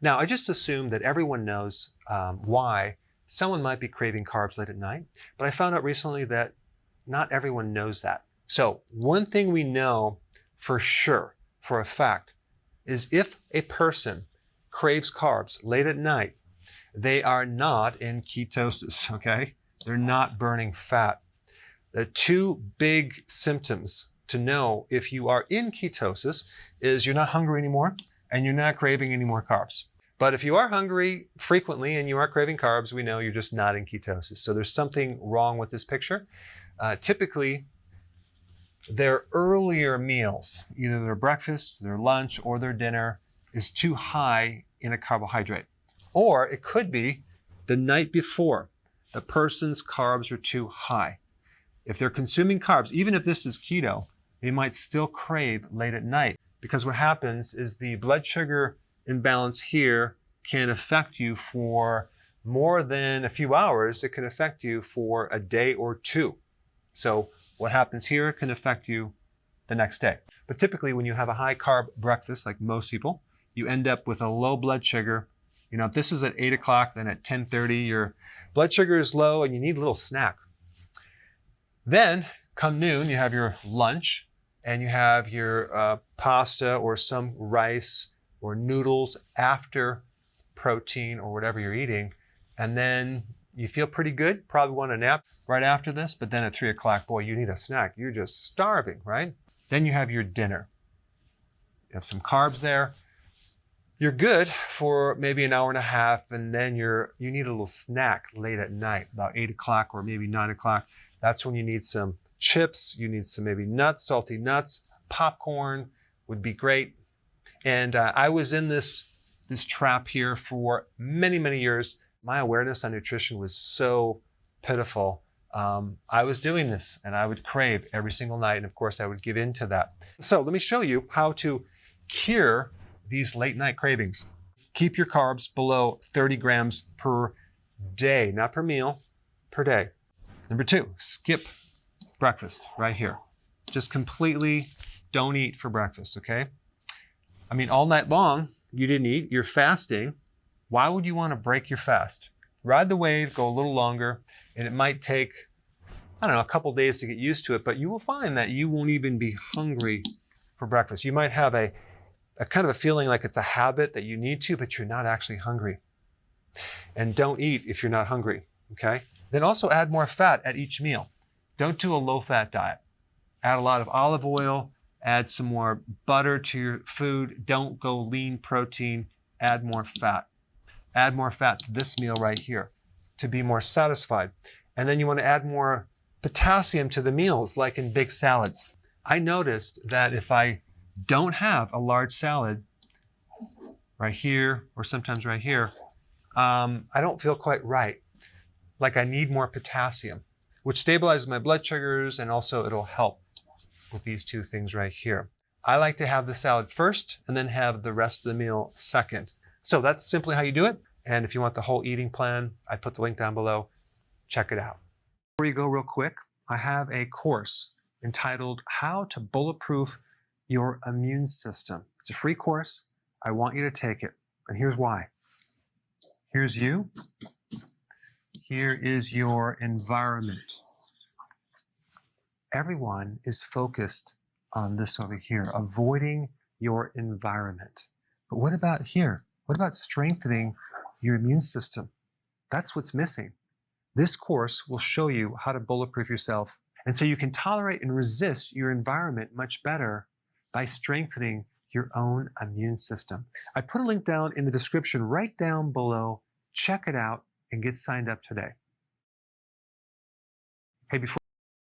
Now, I just assumed that everyone knows why someone might be craving carbs late at night, but I found out recently that not everyone knows that. So one thing we know for sure, for a fact, is if a person craves carbs late at night, they are not in ketosis, okay? They're not burning fat. The two big symptoms to know if you are in ketosis is you're not hungry anymore and you're not craving any more carbs. But if you are hungry frequently and you are craving carbs, we know you're just not in ketosis. So there's something wrong with this picture. Typically, their earlier meals, either their breakfast, their lunch, or their dinner, is too high in a carbohydrate. Or it could be the night before, the person's carbs are too high. If they're consuming carbs, even if this is keto, they might still crave late at night. Because what happens is the blood sugar imbalance here can affect you for more than a few hours. It can affect you for a day or two. So what happens here can affect you the next day. But typically when you have a high carb breakfast, like most people, you end up with a low blood sugar. You know, if this is at 8 o'clock, then at 10:30, your blood sugar is low and you need a little snack. Then come noon, you have your lunch and you have your pasta or some rice or noodles after protein or whatever you're eating. And then you feel pretty good, probably want a nap right after this, but then at 3 o'clock, boy, you need a snack. You're just starving, right? Then you have your dinner. You have some carbs there. You're good for maybe an hour and a half, and then you need a little snack late at night, about 8 o'clock or maybe 9 o'clock. That's when you need some chips, you need some maybe nuts, salty nuts, popcorn would be great. And I was in this trap here for many, many years. My awareness on nutrition was so pitiful. I was doing this and I would crave every single night. And of course I would give in to that. So let me show you how to cure these late night cravings. Keep your carbs below 30 grams per day, not per meal, per day. Number 2, skip breakfast right here. Just completely don't eat for breakfast, okay? I mean, all night long, you didn't eat, you're fasting. Why would you want to break your fast? Ride the wave, go a little longer, and it might take, I don't know, a couple days to get used to it, but you will find that you won't even be hungry for breakfast. You might have a kind of a feeling like it's a habit that you need to, but you're not actually hungry. And don't eat if you're not hungry, okay? Then also add more fat at each meal. Don't do a low-fat diet. Add a lot of olive oil, add some more butter to your food. Don't go lean protein, add more fat. Add more fat to this meal right here to be more satisfied. And then you want to add more potassium to the meals, like in big salads. I noticed that if I don't have a large salad right here, or sometimes right here, I don't feel quite right. Like I need more potassium, which stabilizes my blood sugars, and also it'll help with these two things right here. I like to have the salad first and then have the rest of the meal second. So that's simply how you do it. And if you want the whole eating plan, I put the link down below. Check it out. Before you go real quick, I have a course entitled How to Bulletproof Your Immune System. It's a free course. I want you to take it. And here's why. Here's you. Here is your environment. Everyone is focused on this over here, avoiding your environment. But what about here? What about strengthening your immune system? That's what's missing. This course will show you how to bulletproof yourself, and so you can tolerate and resist your environment much better by strengthening your own immune system. I put a link down in the description right down below. Check it out and get signed up today. Hey, before